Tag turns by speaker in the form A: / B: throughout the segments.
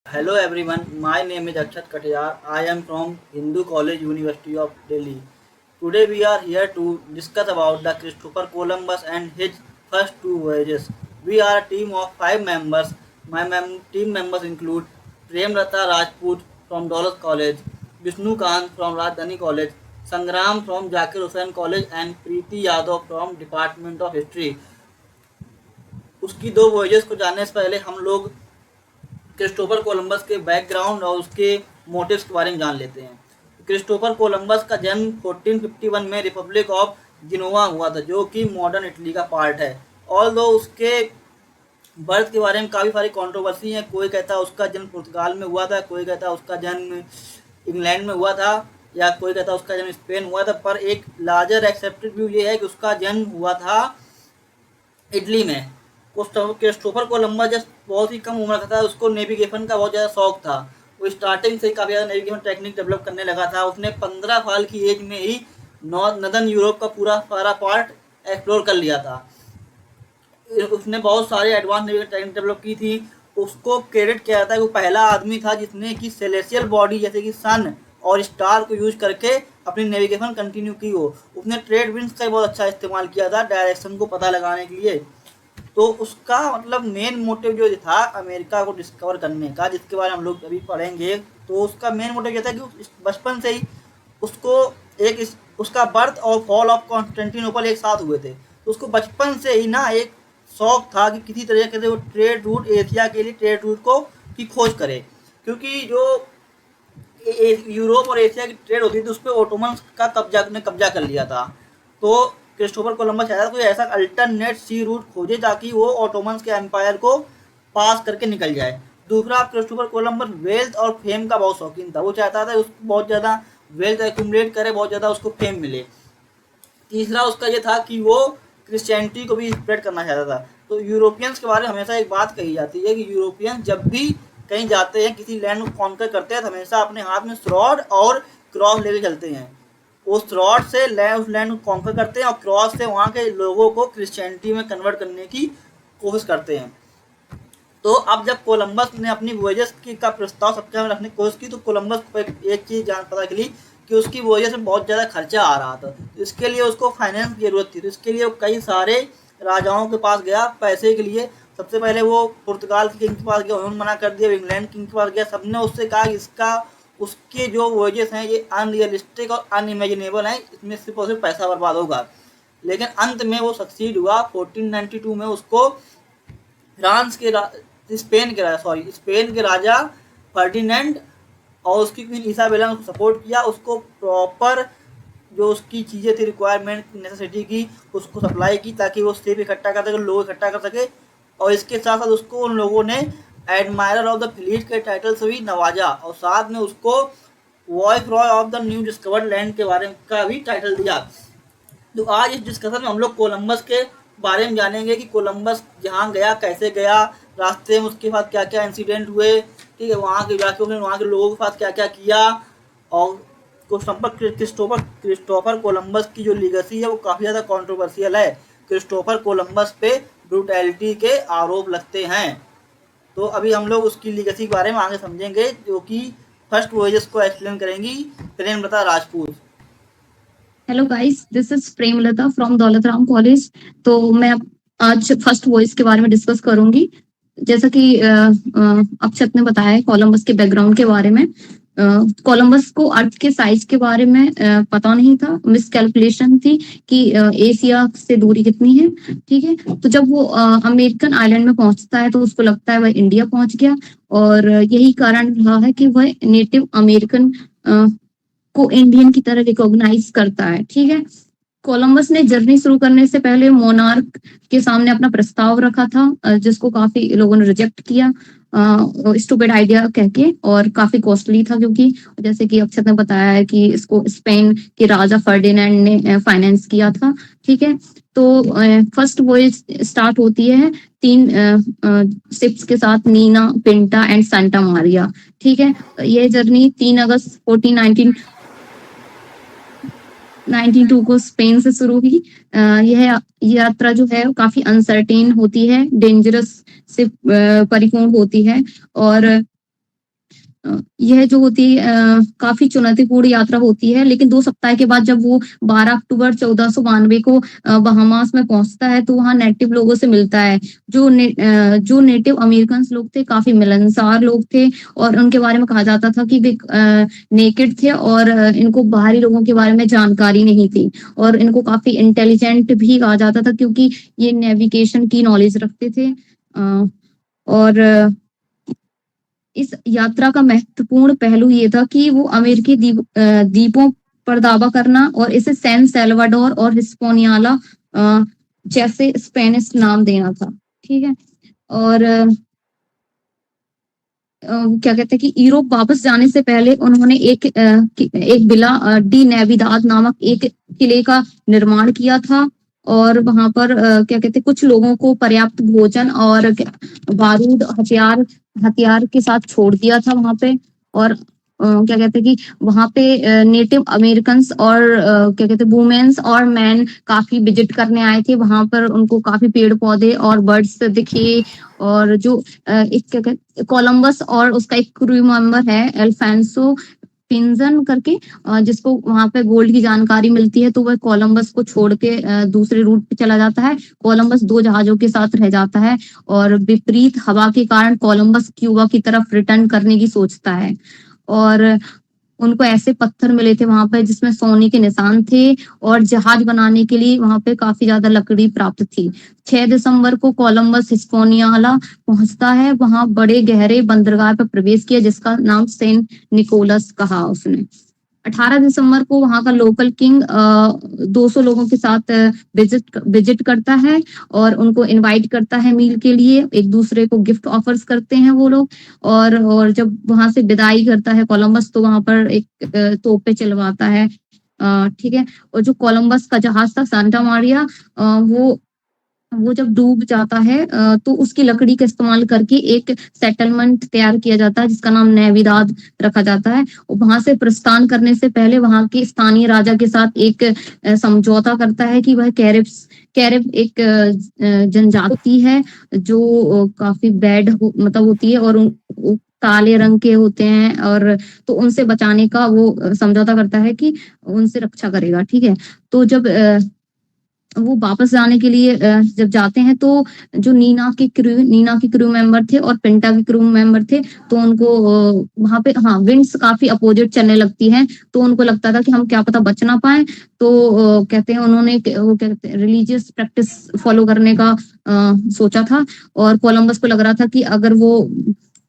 A: Hello everyone, my name is Akshat Katiyar. I am from Hindu College, University of Delhi. Today we are here to discuss about the Christopher Columbus and his first two voyages. We are a team of 5 members. My team members include Premlata Rajput from Dulles College, Vishnu Kant from Rajdhani College, Sangram from Zakir Hussain College and Preeti Yadav from Department of History. उसकी दो voyages को जानने से पहले हम लोग Christopher Columbus के background और उसके मोटिव्स के बारे में जान लेते हैं। क्रिस्टोफर कोलंबस का जन्म 1451 में रिपब्लिक ऑफ जिनोवा हुआ था, जो कि मॉडर्न इटली का पार्ट है। ऑल दो उसके बर्थ के बारे में काफ़ी सारी कंट्रोवर्सी है। कोई कहता है उसका जन्म पुर्तगाल में हुआ था, कोई कहता है उसका जन्म इंग्लैंड में हुआ था, या कोई कहता है उसका जन्म स्पेन हुआ था। पर एक लार्जर एक्सेप्टेड व्यू ये है कि उसका जन्म हुआ था इटली में। क्रिस्टोफर कोलंबस जब बहुत ही कम उम्र का था, उसको नेविगेशन का बहुत ज़्यादा शौक था। वो स्टार्टिंग से ही काफ़ी ज़्यादा नेविगेशन टेक्निक डेवलप करने लगा था। उसने 15 साल की एज में ही नॉर्दर्न यूरोप का पूरा सारा पार्ट एक्सप्लोर कर लिया था। उसने बहुत सारे एडवांस नेविगेशन टेक्निक डेवलप की थी। उसको क्रेडिट किया जाता है कि वो पहला आदमी था जिसने कि सेलेसियल बॉडी जैसे कि सन और स्टार को यूज करके अपनी नेविगेशन कंटिन्यू की हो। उसने ट्रेड विंड्स का बहुत अच्छा इस्तेमाल किया था डायरेक्शन को पता लगाने के लिए। तो उसका मतलब मेन मोटिव जो था अमेरिका को डिस्कवर करने का, जिसके बारे में हम लोग अभी पढ़ेंगे। तो उसका मेन मोटिव ये था कि बचपन से ही उसको उसका बर्थ और फॉल ऑफ कॉन्स्टेंटिनोपल एक साथ हुए थे। तो उसको बचपन से ही ना एक शौक था कि किसी तरीके से वो ट्रेड रूट एशिया के लिए ट्रेड रूट को की खोज करे, क्योंकि जो यूरोप और एशिया की ट्रेड होती थी उस पर ओटोमन का कब्जा कर लिया था। तो क्रिस्टोफर कोलंबस चाहता था कोई ऐसा अल्टरनेट सी रूट खोजे ताकि वो ऑटोमन्स के एम्पायर को पास करके निकल जाए। दूसरा, क्रिस्टोफर कोलंबस वेल्थ और फेम का बहुत शौकीन था। वो चाहता था उसको बहुत ज़्यादा वेल्थ एक्यूमुलेट करे, बहुत ज़्यादा उसको फेम मिले। तीसरा उसका ये था कि वो क्रिश्चियनिटी को भी स्प्रेड करना चाहता था। तो यूरोपियंस के बारे में हमेशा एक बात कही जाती है कि यूरोपियन जब भी कहीं जाते हैं, किसी लैंड को कॉन्कर करते हैं, तो हमेशा अपने हाथ में स्वॉर्ड और क्रॉस लेके चलते हैं। उस स्वॉर्ड से उस लैंड को कॉन्कर करते हैं और क्रॉस से वहाँ के लोगों को क्रिश्चियनिटी में कन्वर्ट करने की कोशिश करते हैं। तो अब जब कोलंबस ने अपनी वॉयजेस का प्रस्ताव सबके सामने रखने की कोशिश की, तो कोलंबस को एक चीज़ जान पता चली कि उसकी वॉयजेस में बहुत ज़्यादा खर्चा आ रहा था। तो इसके लिए उसको फाइनेंस की ज़रूरत थी। तो इसके लिए वो कई सारे राजाओं के पास गया पैसे के लिए। सबसे पहले वो पुर्तगाल के किंग के पास गया, उन्होंने मना कर दिया। इंग्लैंड किंग के पास गया, सबने उससे कहा कि इसका उसके जो वॉयजेस हैं ये अनरियलिस्टिक और अनइमेजिनेबल हैं, इसमें सिर्फ और सिर्फ पैसा बर्बाद होगा। लेकिन अंत में वो सक्सीड हुआ। 1492 में उसको फ्रांस के स्पेन के राजा फर्डिनेंड और उसकी क्वीन इसाबेला ने उसको सपोर्ट किया। उसको प्रॉपर जो उसकी चीज़ें थी रिक्वायरमेंट नेसेसिटी की, उसको सप्लाई की ताकि वो सेब इकट्ठा कर सके, लोग इकट्ठा कर सके। और इसके साथ साथ उसको उन लोगों ने एडमायरर ऑफ द फ्लीट के टाइटल से भी नवाजा, और साथ में उसको voice Roy of the new discovered land के बारे में का भी टाइटल दिया। तो आज इस डिस्कशन में हम लोग कोलंबस के बारे में जानेंगे कि कोलंबस जहाँ गया कैसे गया, रास्ते में उसके साथ क्या क्या इंसिडेंट हुए, ठीक है, वहाँ के जाके उसने वहाँ के लोगों के साथ क्या क्या किया। और क्रिस्टोफर कोलंबस की जो लीगेसी है वो काफ़ी ज़्यादा कंट्रोवर्शियल है। क्रिस्टोफर कोलंबस पे ब्रूटैलिटी के आरोप लगते हैं। तो अभी हम लोग उसकी लीगेसी के बारे में आगे समझेंगे, जो कि फर्स्ट वॉयजेस को एक्सप्लेन करेंगी Premlata Rajput.
B: Hello guys, this is Premlata from Daulat Ram college. तो मैं आज फर्स्ट वॉइस के बारे में डिस्कस करूंगी। जैसा कि अक्षत ने बताया कोलंबस के बैकग्राउंड के बारे में। कोलंबस को अर्थ के साइज के बारे में पता नहीं था, मिस कैलकुलेशन थी कि एशिया से दूरी कितनी है। ठीक है, तो जब वो अमेरिकन आइलैंड में पहुंचता है तो उसको लगता है वह इंडिया पहुंच गया, और यही कारण रहा है कि वह नेटिव अमेरिकन को इंडियन की तरह रिकॉग्नाइज करता है। ठीक है, कोलंबस ने जर्नी शुरू करने से पहले मोनार्क के सामने अपना प्रस्ताव रखा था, जिसको काफी लोगों ने रिजेक्ट किया स्टूपिड आइडिया कह के, और काफी कॉस्टली था, क्योंकि जैसे कि अक्षत ने बताया है कि इसको स्पेन के राजा फर्डिनेंड ने फाइनेंस किया था। ठीक है, तो फर्स्ट वॉयज स्टार्ट होती है 3 शिप्स के साथ, Nina, Pinta and Santa Maria. ठीक है, ये जर्नी 3 अगस्त 1492 को स्पेन से शुरू हुई। यह यात्रा जो है काफी अनसर्टेन होती है, डेंजरस से परिपूर्ण होती है, और यह जो होती है काफी चुनौतीपूर्ण यात्रा होती है, लेकिन 2 सप्ताह के बाद जब वो 12 अक्टूबर 1492 को बहामास में पहुंचता है तो वहाँ नेटिव लोगों से मिलता है। जो नेटिव अमेरिकन लोग थे काफी मिलनसार लोग थे और उनके बारे में कहा जाता था कि वे नेकेड थे और इनको बाहरी लोगों के बारे में जानकारी नहीं थी और इनको काफी इंटेलिजेंट भी कहा जाता था क्योंकि ये नेविगेशन की नॉलेज रखते थे। और इस यात्रा का महत्वपूर्ण पहलू ये था कि वो अमेरिकी द्वीपों पर दावा करना और इसे सैन सैल्वाडोर और हिस्पोनियाला जैसे स्पेनिश नाम देना था। ठीक है। और क्या कहते हैं कि यूरोप वापस जाने से पहले उन्होंने एक बिला डी नेविदाद नामक एक किले का निर्माण किया था और वहां पर क्या कहते हैं कुछ लोगों को पर्याप्त भोजन और बारूद हथियार के साथ छोड़ दिया था वहां पे। और क्या कहते हैं कि वहां पे नेटिव अमेरिकन्स और क्या कहते हैं वुमेन्स और मैन काफी विजिट करने आए थे वहां पर। उनको काफी पेड़ पौधे और बर्ड्स दिखे। और जो एक क्या कहते कोलंबस और उसका एक क्रू मेंबर है अल्फांसो पिंजन करके जिसको वहां पे गोल्ड की जानकारी मिलती है तो वह कोलंबस को छोड़ के दूसरे रूट पे चला जाता है। कोलंबस 2 जहाजों के साथ रह जाता है और विपरीत हवा के कारण कोलंबस क्यूबा की तरफ रिटर्न करने की सोचता है। और उनको ऐसे पत्थर मिले थे वहां पे जिसमें सोने के निशान थे और जहाज बनाने के लिए वहां पे काफी ज्यादा लकड़ी प्राप्त थी। 6 दिसंबर को कोलंबस हिस्पोनियाला पहुंचता है। वहां बड़े गहरे बंदरगाह पर प्रवेश किया जिसका नाम सेंट निकोलस कहा उसने। 18 दिसंबर को वहां का लोकल किंग 200 लोगों के साथ विजिट करता है और उनको इनवाइट करता है मील के लिए। एक दूसरे को गिफ्ट ऑफर्स करते हैं वो लोग। और जब वहां से विदाई करता है कोलंबस तो वहां पर एक तोपे चलवाता है। ठीक है। और जो कोलंबस का जहाज था सांता मारिया वो जब डूब जाता है तो उसकी लकड़ी का इस्तेमाल करके एक सेटलमेंट तैयार किया जाता है जिसका नाम नेविदाद रखा जाता है। वहां से प्रस्थान करने से पहले वहां के स्थानीय राजा के साथ एक समझौता करता है कि वह कैरिब एक जनजाति है जो काफी बैड मतलब होती है और काले रंग के होते हैं और तो उनसे बचाने का वो समझौता करता है कि उनसे रक्षा करेगा। ठीक है। तो जब वो वापस जाने के लिए जब जाते हैं तो जो नीना के क्रू मेंबर थे और पिंटा के क्रू मेंबर थे तो उनको वहां पे विंड्स काफी अपोजिट चलने लगती हैं तो उनको लगता था कि हम क्या पता बच ना पाए। तो कहते हैं उन्होंने वो कहते हैं रिलीजियस प्रैक्टिस फॉलो करने का सोचा था और कोलंबस को लग रहा था कि अगर वो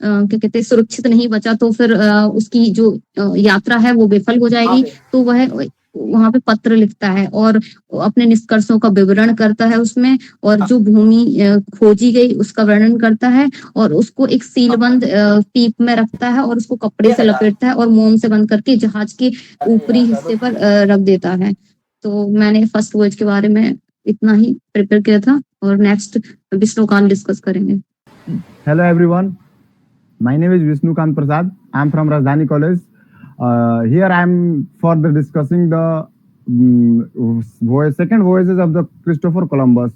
B: क्या कहते हैं सुरक्षित नहीं बचा तो फिर उसकी जो यात्रा है वो विफल हो जाएगी। तो वह वहां पे पत्र लिखता है और अपने निष्कर्षों का विवरण करता है उसमें और जो भूमि खोजी गई उसका वर्णन करता है और उसको एक सीलबंद पीप में रखता है और उसको कपड़े से लपेटता है और मोम से बंद करके जहाज के ऊपरी हिस्से पर रख देता है। तो मैंने फर्स्ट वॉयज के बारे में इतना ही प्रिपेयर किया था और नेक्स्ट विष्णुकांत डिस्कस करेंगे।
C: Hello everyone, my name is Vishnukant Prasad. I am from Rajdhani College. Here I am for the discussing the second voyages of the Christopher Columbus.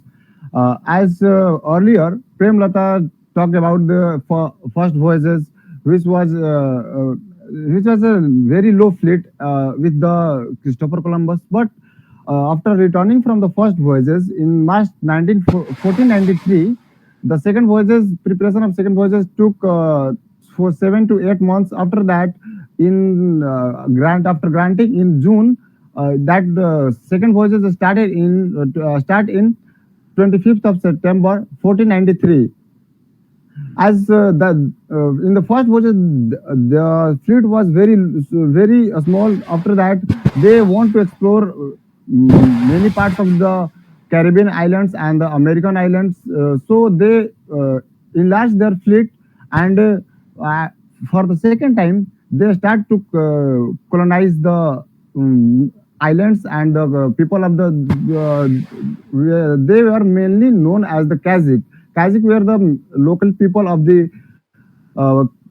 C: As earlier, Prem Lata talked about the first voyages, which was a very low fleet with the Christopher Columbus. But after returning from the first voyages in March 1493, the second voyages preparation of second voyages took for 7 to 8 months. After that, in after granting in June, that the second voyages start in 25th of September 1493. As in the first voyage, the fleet was very small. After that, they want to explore many parts of the Caribbean islands and the American islands. So they enlarged their fleet, and for the second time, they start to colonize the islands, and the people of the they were mainly known as the Kazakh. Kazakh were the local people of the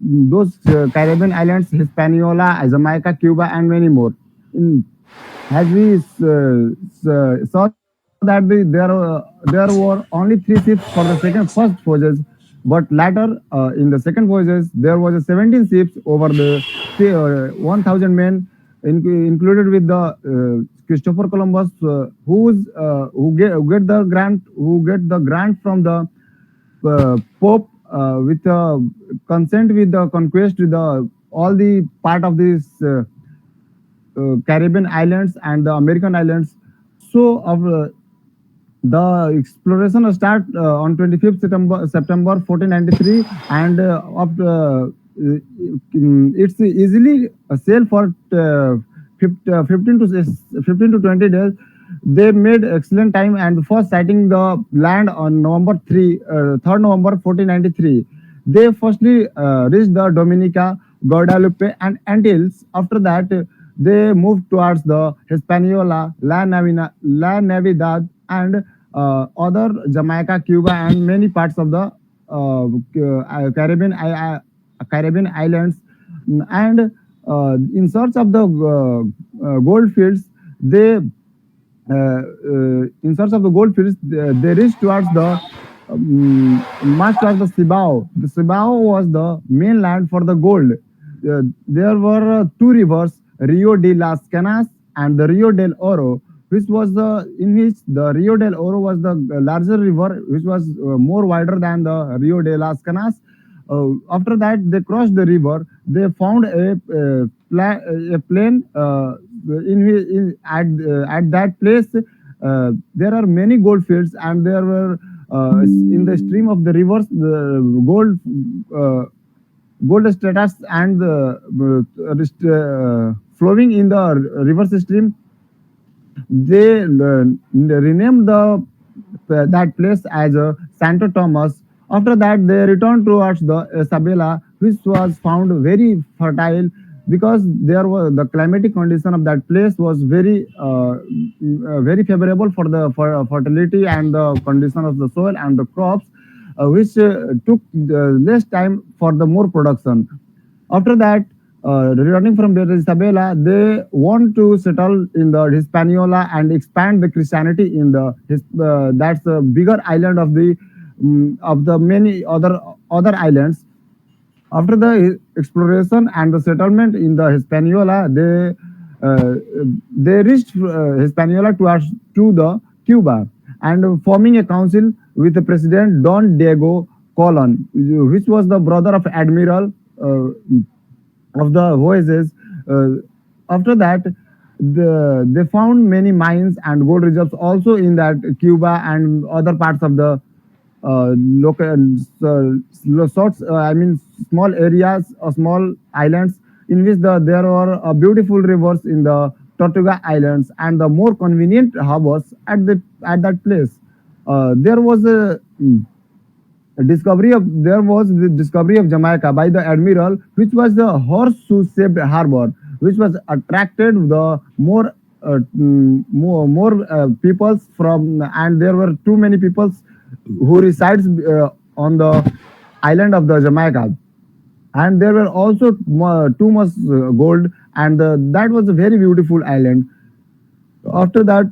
C: those Caribbean islands, Hispaniola, Jamaica, Cuba, and many more. As we saw that there were only 3 ships for the first voyage, But later, in the second voyages, there was a 17 ships over the 1,000 men, included with the Christopher Columbus, who get the grant from the Pope with consent with the conquest with the all the part of this Caribbean islands and the American islands. So the exploration start on 25th September 1493, and it's easily sail for 15 to 20 days. They made excellent time and first sighting the land on November 3rd November 1493. They firstly reached the Dominica, Guadalupe, and Antilles. After that, they moved towards the Hispaniola, La Navidad, and other Jamaica, Cuba, and many parts of the Caribbean islands. And in search of the gold fields, they in search of the gold fields, they reached towards the march towards the Cibao. The Cibao was the mainland for the gold. There were two rivers, Rio de las Canas and the Rio del Oro, which was in which the Rio del Oro was the larger river, which was more wider than the Rio de las Canas. After that, they crossed the river. They found a plain at that place. There are many gold fields, and there were in the stream of the rivers the gold stratus and flowing in the river stream. They renamed that place as Santo Thomas. After that, they returned towards the Isabela, which was found very fertile because there was the climatic condition of that place was very favorable for the fertility and the condition of the soil and the crops, which took less time for the more production. After that, returning from the Isabela, they want to settle in the Hispaniola and expand the Christianity in the that's the bigger island of the many other islands. After the exploration and the settlement in the Hispaniola, they reached Hispaniola to the Cuba and forming a council with the president Don Diego Colon, which was the brother of admiral of the voyages. After that, they found many mines and gold reserves also in that Cuba and other parts of the local sorts. I mean, small areas or small islands in which there were beautiful rivers in the Tortuga Islands and the more convenient harbors at that place. There was the discovery of Jamaica by the admiral, which was the horseshoe-shaped harbor, which was attracted the more peoples from, and there were too many peoples who resides on the island of the Jamaica, and there were also too much gold, and that was a very beautiful island. After that,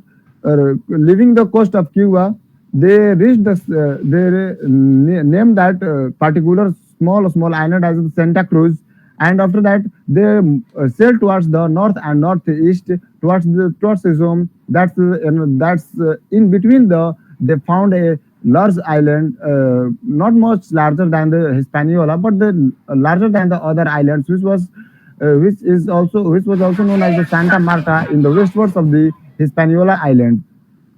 C: leaving the coast of Cuba, they reached named that particular small island as Santa Cruz, and after that they sailed towards the north and northeast towards the zone. That's in between they found a large island, not much larger than the Hispaniola, but larger than the other islands, which was also known as the Santa Marta in the westwards of the Hispaniola island.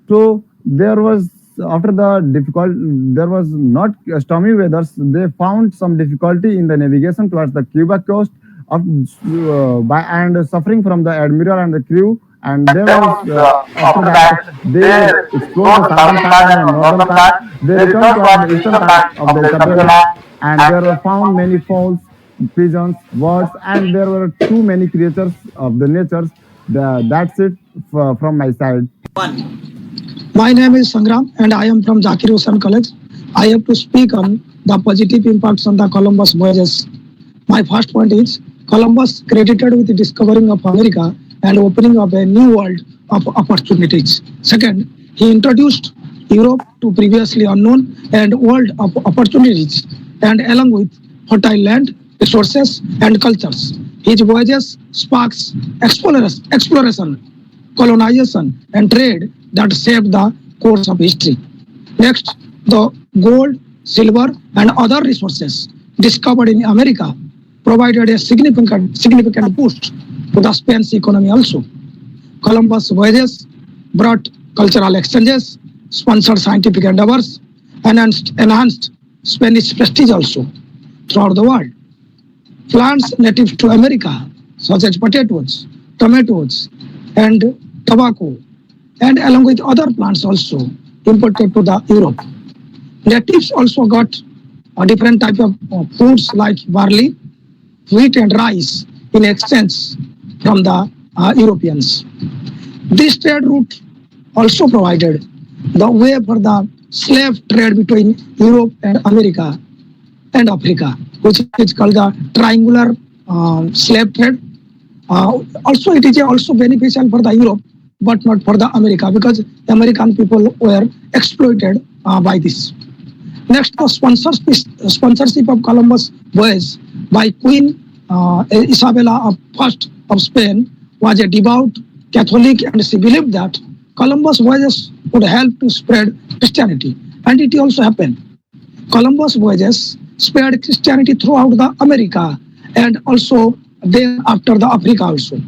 C: So there was there was not stormy weathers. They found some difficulty in the navigation towards the Cuba coast and suffering from the admiral and the crew. And there was after that they explored the southern part and northern part. They returned to the eastern part of the Isabela, and there were found many fowls, pigeons, birds, and there were too many creatures of the natures. That's it from my side.
D: My name is Sangram and I am from Zakir Hussain College. I have to speak on the positive impacts on the Columbus voyages. My first point is Columbus credited with the discovering of America and opening up a new world of opportunities. Second, he introduced Europe to previously unknown and world of opportunities. and along with fertile land, resources, and cultures. His voyages sparks exploration, colonization, and trade that shaped the course of history. Next, the gold, silver, and other resources discovered in America provided a significant boost to the Spanish economy also. Columbus' voyages brought cultural exchanges, sponsored scientific endeavors, and enhanced Spanish prestige also throughout the world. Plants native to America, such as potatoes, tomatoes, and tobacco, and along with other plants also imported to the Europe. Natives also got a different type of foods like barley, wheat, and rice in exchange from the Europeans. This trade route also provided the way for the slave trade between Europe and America and Africa, which is called the triangular slave trade. Also, it is also beneficial for the Europe, but not for the America, because American people were exploited by this. Next, the sponsorship of Columbus voyage by Queen Isabella I of Spain was a devout Catholic, and she believed that Columbus voyages would help to spread Christianity, and it also happened. Columbus voyages spread Christianity throughout the America and also then after the Africa also.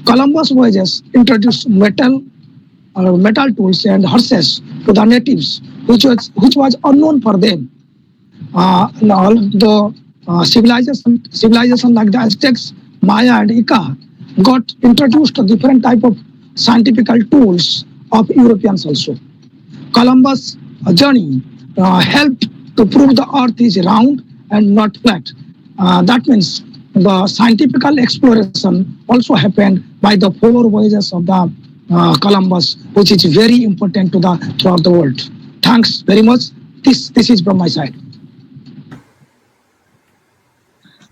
D: Columbus voyages introduced metal tools and horses to the natives, which was unknown for them. The civilization like the Aztecs, Maya, and Inca got introduced to different type of scientific tools of Europeans also. Columbus' journey helped to prove the earth is round and not flat. That means the scientific exploration also happened by the 4 voyages of the Columbus, which is very important to throughout the world. Thanks very much. This is from my side.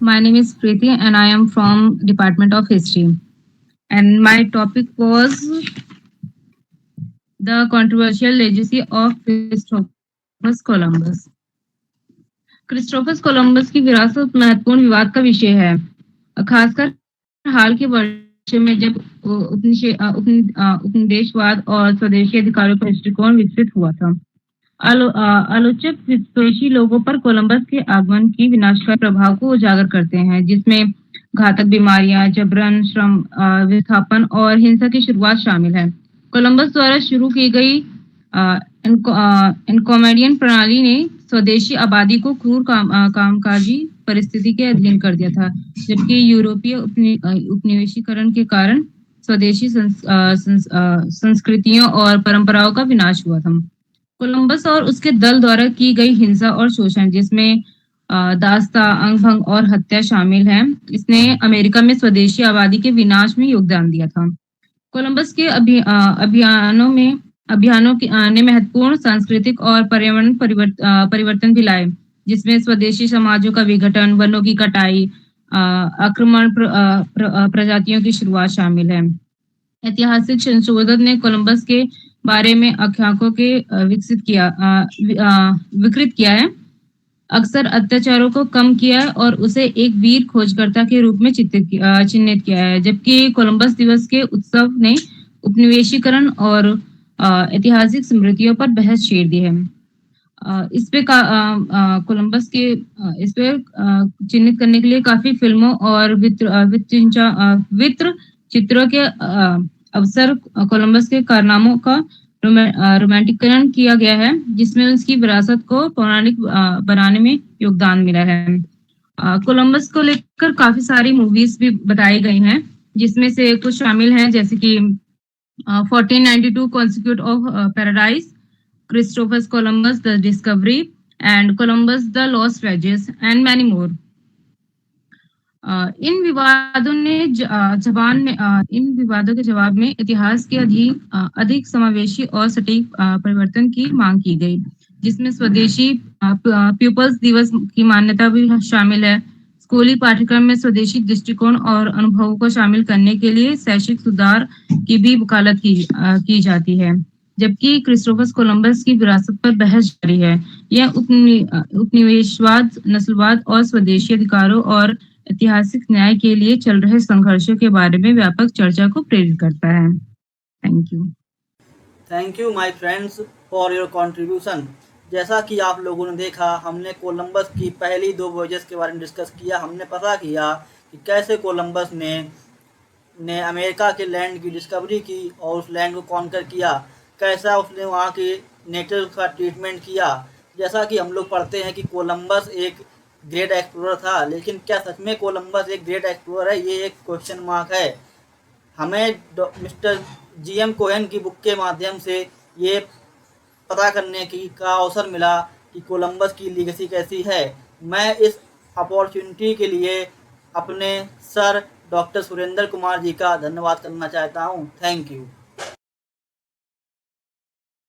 E: My name is Preeti and I am from Department of History. And my topic was the controversial legacy of Christopher Columbus. Christopher Columbus की विरासत महत्वपूर्ण विवाद का विषय है, खासकर हाल के वर्षों में जब उपनिवेशवाद और स्वदेशी अधिकारों का दृष्टिकोण विकसित हुआ था। आलोचक विदेशी लोगों पर कोलंबस के आगमन की विनाशकारी प्रभाव को उजागर करते हैं, जिसमें घातक बीमारियां, जबरन श्रम विस्थापन और हिंसा की शुरुआत शामिल है। कोलंबस द्वारा शुरू की गई इनकॉमेडियन प्रणाली ने स्वदेशी आबादी को क्रूर कामकाजी परिस्थिति के अधीन कर दिया था, जबकि यूरोपीय उपनिवेशीकरण के कारण स्वदेशी संस्कृतियों और परंपराओं का विनाश हुआ था। कोलंबस और उसके दल द्वारा की गई हिंसा और शोषण, जिसमें दास्ता, अंगभंग और हत्या शामिल है, इसने अमेरिका में स्वदेशी आबादी के विनाश में योगदान दिया था। कोलंबस के अभियानों ने महत्वपूर्ण सांस्कृतिक और पर्यावरण परिवर्तन भी लाए, जिसमें स्वदेशी समाजों का विघटन, वनों की कटाई, आक्रमण प्रजातियों की शुरुआत शामिल है। ऐतिहासिक संशोधन ने कोलंबस के बारे में आख्यानों के विकृत किया है, अक्सर अत्याचारों को कम किया है और उसे एक वीर खोजकर्ता के रूप में चिन्हित किया है, जबकि कोलंबस दिवस के उत्सव ने उपनिवेशीकरण और ऐतिहासिक स्मृतियों पर बहस छेड़ दी है। इस पे कोलंबस के इस पे चिन्हित करने के लिए काफी फिल्मों और वित्र चित्रों के अवसर कोलंबस के कारनामों का रोमांटिकरण किया गया है, जिसमें उसकी विरासत को पौराणिक बनाने में योगदान मिला है। कोलंबस को लेकर काफी सारी मूवीज भी बताई गई हैं, जिसमें से कुछ शामिल हैं जैसे कि 1492 Consequence of Paradise, Christopher Columbus the Discovery, and Columbus the Lost Voyages, and many more. इन विवादों के जवाब में इतिहास के अधिक समावेशी और सटीक परिवर्तन की मांग की गई, जिसमें स्वदेशी पीपल्स दिवस की मान्यता भी शामिल है। स्कूली पाठ्यक्रम में स्वदेशी दृष्टिकोण और अनुभवों को शामिल करने के लिए शैक्षिक सुधार की भी वकालत की जाती है। जबकि क्रिस्टोफर कोलंबस की विरासत पर बहस जारी है। यह उपनिवेशवाद, नस्लवाद और स्वदेशी अधिकारों और ऐतिहासिक न्याय के लिए चल रहे संघर्षों के बारे में व्यापक चर्चा को प्रेरित करता है। Thank you.
A: Thank you my friends for your contribution. जैसा कि आप लोगों ने देखा, हमने कोलंबस की पहली 2 वॉयजेस के बारे में डिस्कस किया। हमने पता किया कि कैसे कोलंबस ने अमेरिका के लैंड की डिस्कवरी की और उस लैंड को कॉन्कर किया, कैसा उसने वहाँ के नेटिव का ट्रीटमेंट किया। जैसा कि हम लोग पढ़ते हैं कि कोलंबस एक ग्रेट एक्सप्लोरर था, लेकिन क्या सच में कोलंबस एक ग्रेट एक्सप्लोरर है, ये एक क्वेश्चन मार्क है। हमें मिस्टर GM कोहेन की बुक के माध्यम से ये पता करने का अवसर मिला कि कोलंबस की लीगेसी कैसी है। मैं इस अपॉर्चुनिटी के लिए अपने सर डॉक्टर सुरेंद्र कुमार जी का धन्यवाद करना चाहता हूँ। Thank you.